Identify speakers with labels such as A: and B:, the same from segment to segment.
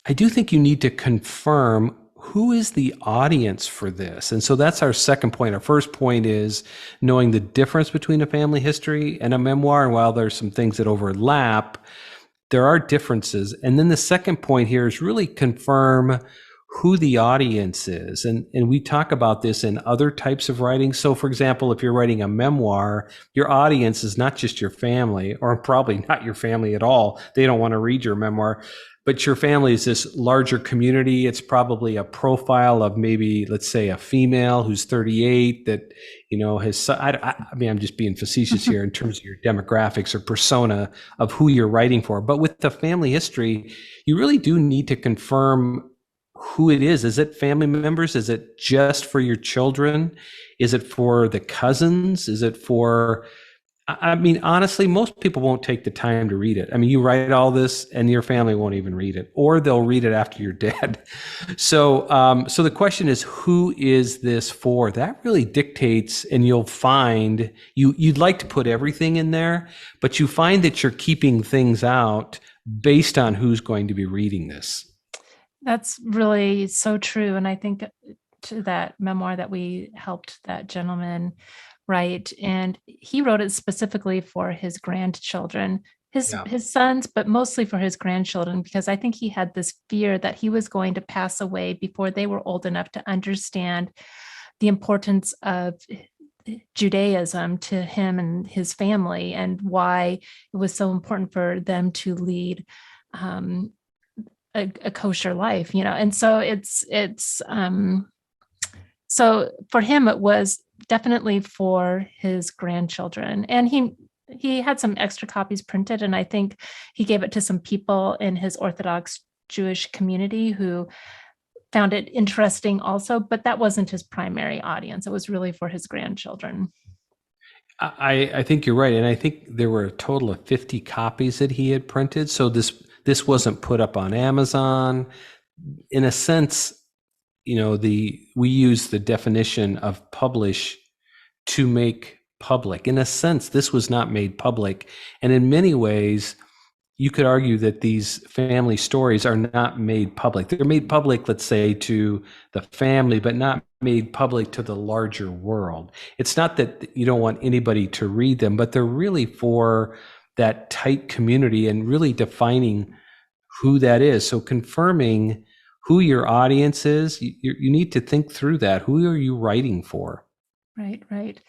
A: I do think you need to confirm who is the audience for this. And so that's our second point. Our first point is knowing the difference between a family history and a memoir. And while there's some things that overlap, there are differences. And then the second point here is really confirm who the audience is. And we talk about this in other types of writing. So for example, if you're writing a memoir, your audience is not just your family, or probably not your family at all. They don't want to read your memoir, but your family is this larger community. It's probably a profile of maybe, let's say, a female who's 38 that, has, I mean, I'm just being facetious here in terms of your demographics or persona of who you're writing for. But with the family history, you really do need to confirm who it is. Is it family members? Is it just for your children? Is it for the cousins? Is it for, I mean, honestly, most people won't take the time to read it. I mean, you write all this and your family won't even read it, or they'll read it after you're dead. So the question is, who is this for? That really dictates, and you'll find you'd like to put everything in there, but you find that you're keeping things out based on who's going to be reading this.
B: That's really so true. And I think to that memoir that we helped that gentleman write, and he wrote it specifically for his grandchildren, his sons, but mostly for his grandchildren, because I think he had this fear that he was going to pass away before they were old enough to understand the importance of Judaism to him and his family, and why it was so important for them to lead a kosher life, and so so for him it was definitely for his grandchildren, and he had some extra copies printed, and I think he gave it to some people in his Orthodox Jewish community who found it interesting also, but that wasn't his primary audience. It was really for his grandchildren.
A: I think you're right. And I think there were a total of 50 copies that he had printed. So this wasn't put up on Amazon. In a sense, we use the definition of publish to make public. In a sense, this was not made public. And in many ways, you could argue that these family stories are not made public. They're made public, let's say, to the family, but not made public to the larger world. It's not that you don't want anybody to read them, but they're really for that tight community and really defining who that is. So confirming who your audience is, you need to think through that. Who are you writing for?
B: Right.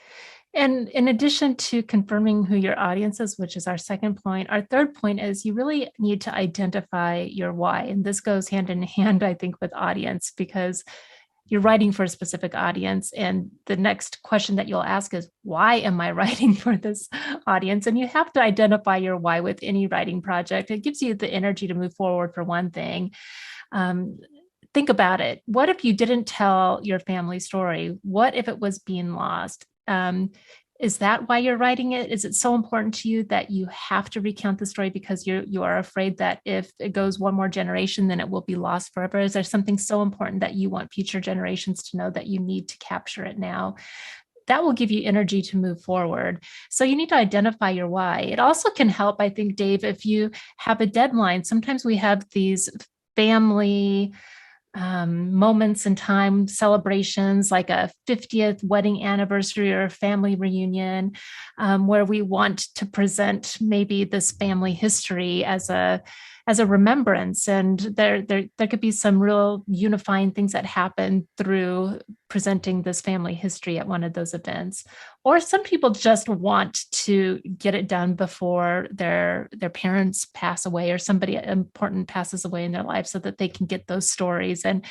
B: And in addition to confirming who your audience is, which is our second point, our third point is you really need to identify your why. And this goes hand in hand, I think, with audience, because you're writing for a specific audience. And the next question that you'll ask is, why am I writing for this audience? And you have to identify your why with any writing project. It gives you the energy to move forward, for one thing. Think about it. What if you didn't tell your family story? What if it was being lost? Is that why you're writing it? Is it so important to you that you have to recount the story because you are afraid that if it goes one more generation, then it will be lost forever? Is there something so important that you want future generations to know that you need to capture it now? That will give you energy to move forward. So you need to identify your why. It also can help, I think, Dave, if you have a deadline. Sometimes we have these family moments in time, celebrations like a 50th wedding anniversary or a family reunion, where we want to present maybe this family history as a remembrance. And there could be some real unifying things that happen through presenting this family history at one of those events. Or some people just want to get it done before their parents pass away or somebody important passes away in their life so that they can get those stories. And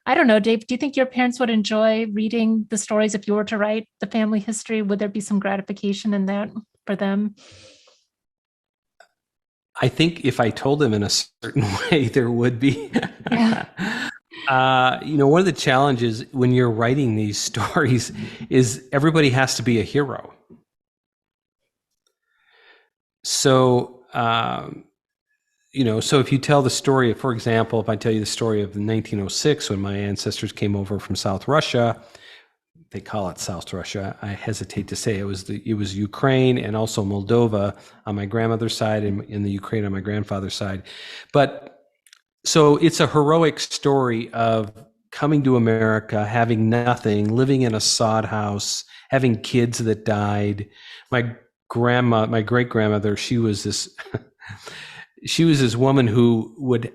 B: I don't know, Dave, do you think your parents would enjoy reading the stories if you were to write the family history? Would there be some gratification in that for them?
A: I think if I told them in a certain way, there would be.
B: Yeah.
A: One of the challenges when you're writing these stories is everybody has to be a hero. So, so if you tell the story, for example, if I tell you the story of 1906 when my ancestors came over from South Russia, they call it South Russia. I hesitate to say it was Ukraine and also Moldova on my grandmother's side and in the Ukraine on my grandfather's side. But So it's a heroic story of coming to America, having nothing, living in a sod house, having kids that died. My grandma, my great grandmother, she was this woman who would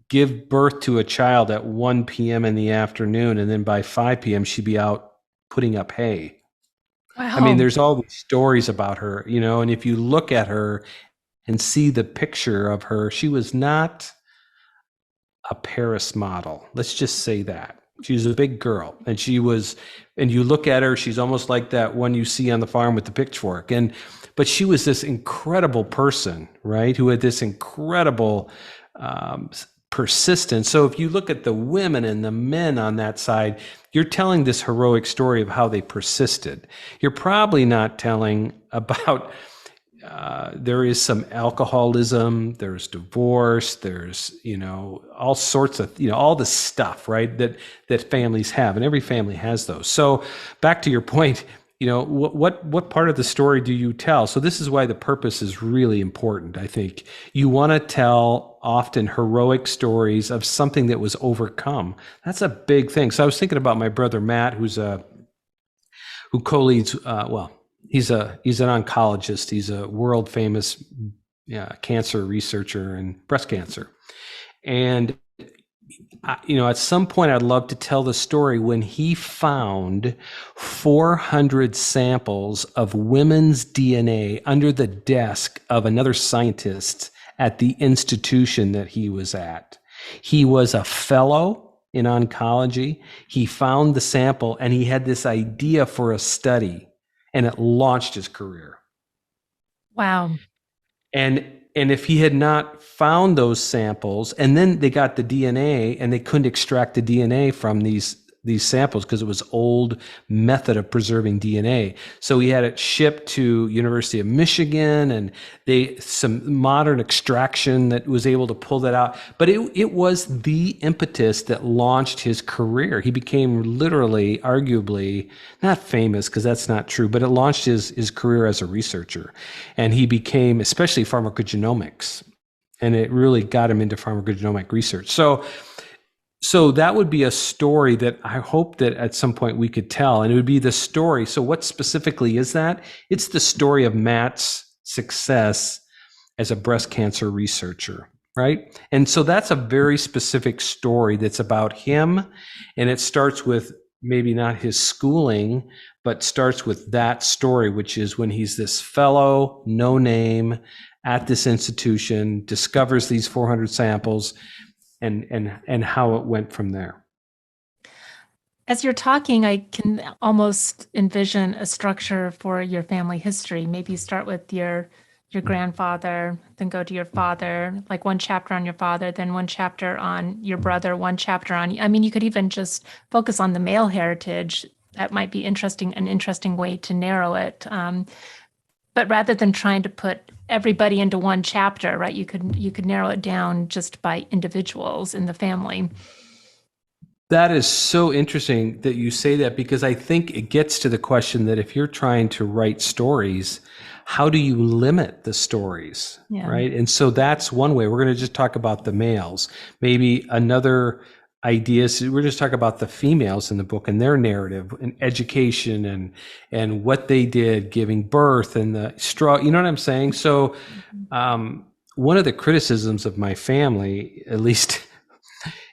A: give birth to a child at 1 p.m. in the afternoon, and then by 5 p.m. she'd be out putting up hay. I mean,
B: Wow.
A: there's all these stories about her, and if you look at her and see the picture of her, she was not a Paris model. Let's just say that. She was a big girl, and you look at her, she's almost like that one you see on the farm with the pitchfork. But she was this incredible person, right? Who had this incredible um, persistence. So if you look at the women and the men on that side, you're telling this heroic story of how they persisted. You're probably not telling about there is some alcoholism, there's divorce, there's all sorts of all the stuff, right, that families have, and every family has those. So back to your point, what part of the story do you tell? So this is why the purpose is really important. I think you want to tell often heroic stories of something that was overcome. That's a big thing. So I was thinking about my brother Matt, who co-leads. Well, he's an oncologist. He's a world famous cancer researcher in breast cancer. And at some point, I'd love to tell the story when he found 400 samples of women's DNA under the desk of another scientist at the institution that he was at. He was a fellow in oncology. He found the sample and he had this idea for a study, and it launched his career.
B: Wow.
A: And if he had not found those samples, and then they got the DNA and they couldn't extract the DNA from these samples because it was old method of preserving DNA. So he had it shipped to University of Michigan, and some modern extraction that was able to pull that out. But it was the impetus that launched his career. He became literally, arguably, not famous because that's not true, but it launched his career as a researcher. And he became, especially pharmacogenomics, and it really got him into pharmacogenomic research. So that would be a story that I hope that at some point we could tell, and it would be the story. So what specifically is that? It's the story of Matt's success as a breast cancer researcher, right? And so that's a very specific story that's about him, and it starts with maybe not his schooling, but starts with that story, which is when he's this fellow, no name, at this institution, discovers these 400 samples, and how it went from there.
B: As you're talking, I can almost envision a structure for your family history. Maybe start with your grandfather, then go to your father, like one chapter on your father, then one chapter on your brother, one chapter on, I mean, you could even just focus on the male heritage. That might be an interesting way to narrow it. But rather than trying to put everybody into one chapter, right, you could narrow it down just by individuals in the family.
A: That is so interesting that you say that, because I think it gets to the question that if you're trying to write stories, how do you limit the stories,
B: Yeah.
A: right? And so that's one way. We're going to just talk about the males. Maybe another idea is we're just talking about the females in the book and their narrative and education and what they did giving birth and the struggle. You know what I'm saying? So one of the criticisms of my family, at least,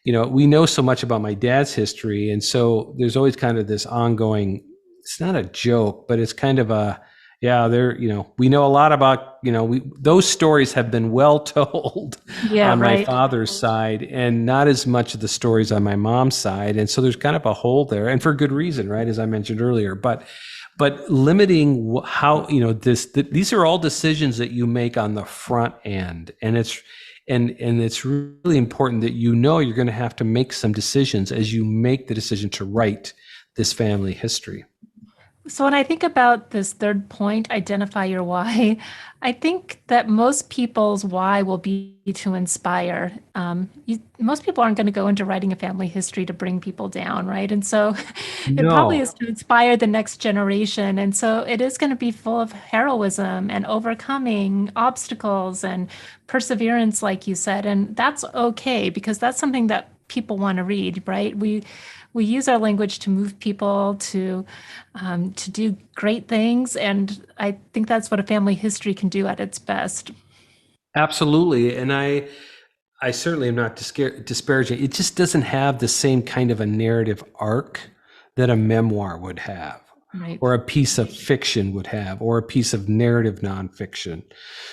A: we know so much about my dad's history. And so there's always kind of this ongoing, it's not a joke, but it's kind of we know a lot about, those stories have been well told
B: Yeah,
A: on my
B: right.
A: father's side, and not as much of the stories on my mom's side. And so there's kind of a hole there, and for good reason, right? As I mentioned earlier, but limiting how, these are all decisions that you make on the front end. And it's really important that you're going to have to make some decisions as you make the decision to write this family history.
B: So when I think about this third point, identify your why, I think that most people's why will be to inspire. Most people aren't going to go into writing a family history to bring people down, right? And so it probably
A: No.
B: is to inspire the next generation. And so it is going to be full of heroism and overcoming obstacles and perseverance, like you said. And that's okay because that's something that people want to read, right? We use our language to move people to do great things. And I think that's what a family history can do at its best.
A: Absolutely. And I certainly am not disparaging. It just doesn't have the same kind of a narrative arc that a memoir would have,
B: Right.
A: or a piece of fiction would have, or a piece of narrative nonfiction.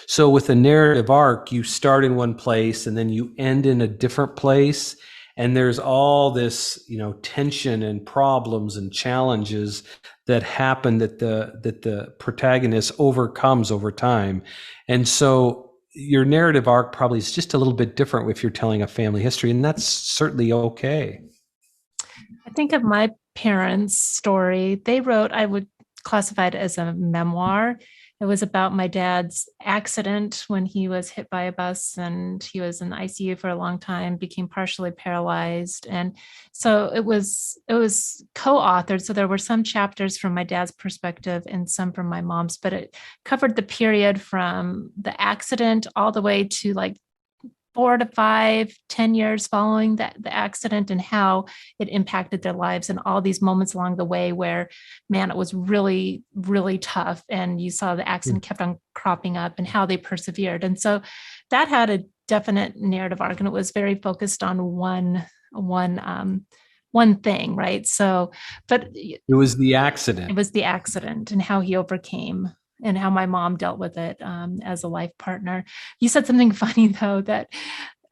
A: So with a narrative arc, you start in one place and then you end in a different place. And there's all this, tension and problems and challenges that happen that the protagonist overcomes over time. And so your narrative arc probably is just a little bit different if you're telling a family history, and that's certainly okay.
B: I think of my parents' story. They wrote, I would classify it as a memoir. It was about my dad's accident when he was hit by a bus and he was in the ICU for a long time, became partially paralyzed. And so it was co-authored. So there were some chapters from my dad's perspective and some from my mom's, but it covered the period from the accident all the way to like 4 to 5, 10 years following the accident and how it impacted their lives and all these moments along the way where, man, it was really, really tough. And you saw the accident kept on cropping up and how they persevered. And so that had a definite narrative arc and it was very focused on one thing, right? So, but it
A: It was the accident.
B: was the accident and how he overcame and how my mom dealt with it as a life partner. You said something funny though that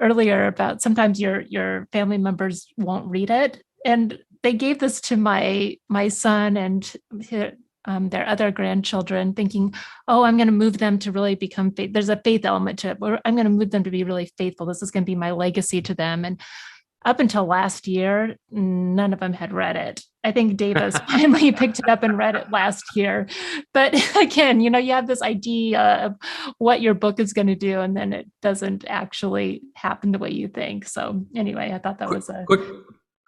B: earlier about sometimes your family members won't read it, and they gave this to my son and their other grandchildren, thinking, "Oh, I'm going to move them to really become faith." There's a faith element to it. Where I'm going to move them to be really faithful. This is going to be my legacy to them. And up until last year, none of them had read it. I think Davis finally picked it up and read it last year. But again, you have this idea of what your book is going to do, and then it doesn't actually happen the way you think. So, anyway, I thought that
A: quick,
B: was a
A: quick,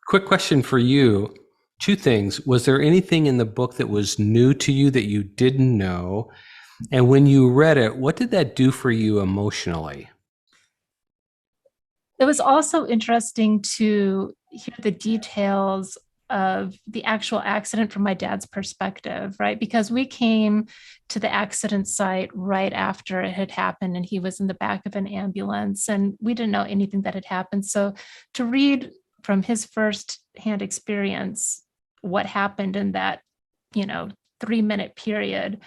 A: quick question for you. Two things. Was there anything in the book that was new to you that you didn't know? And when you read it, what did that do for you emotionally?
B: It was also interesting to hear the details of the actual accident from my dad's perspective, right? Because we came to the accident site right after it had happened, and he was in the back of an ambulance, and we didn't know anything that had happened. So to read from his first hand experience what happened in that, you know, 3 minute period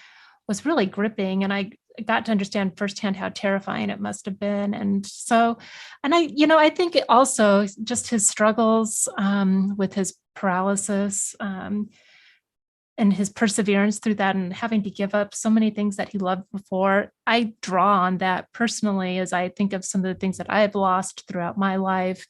B: was really gripping. And I got to understand firsthand how terrifying it must have been. And so, and I think it also just his struggles with his paralysis and his perseverance through that and having to give up so many things that he loved before. I draw on that personally as I think of some of the things that I have lost throughout my life.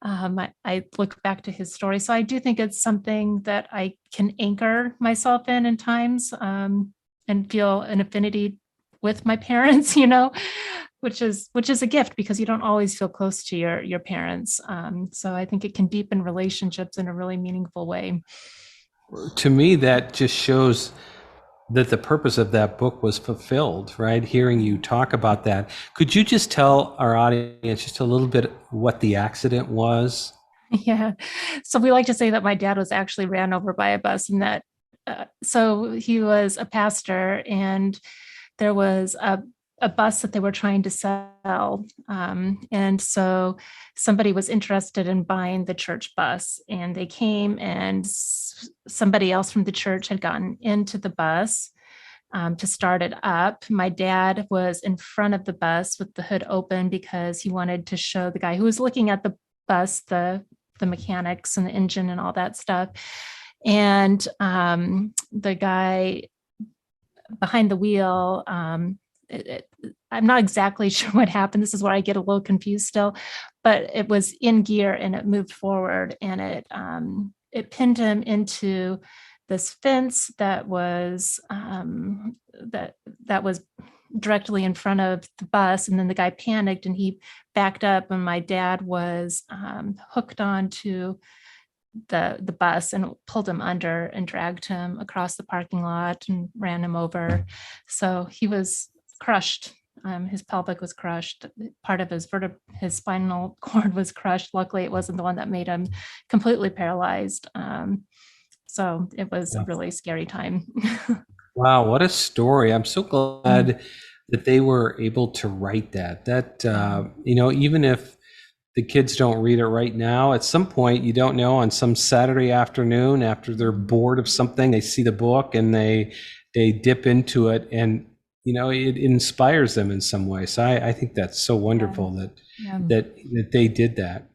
B: I look back to his story. So I do think it's something that I can anchor myself in times and feel an affinity with my parents, which is a gift because you don't always feel close to your parents. So I think it can deepen relationships in a really meaningful way.
A: To me, that just shows that the purpose of that book was fulfilled, right? Hearing you talk about that. Could you just tell our audience just a little bit what the accident was?
B: Yeah. So we like to say that my dad was actually ran over by a bus and that so he was a pastor and there was a bus that they were trying to sell. And so somebody was interested in buying the church bus and they came and somebody else from the church had gotten into the bus to start it up. My dad was in front of the bus with the hood open because he wanted to show the guy who was looking at the bus, the mechanics and the engine and all that stuff. And the guy behind the wheel, I'm not exactly sure what happened. This is where I get a little confused still, but it was in gear and it moved forward and it pinned him into this fence that was that was directly in front of the bus, and then the guy panicked and he backed up, and my dad was hooked onto the bus and pulled him under and dragged him across the parking lot and ran him over. So he was crushed. His pelvic was crushed. Part of his spinal cord was crushed. Luckily, it wasn't the one that made him completely paralyzed. So it was a really scary time.
A: Wow, what a story. I'm so glad that they were able to write that. Even if the kids don't read it right now, at some point, you don't know, on some Saturday afternoon after they're bored of something, they see the book and they dip into it, and it inspires them in some way. So I think that's so wonderful
B: Yeah.
A: that they did that.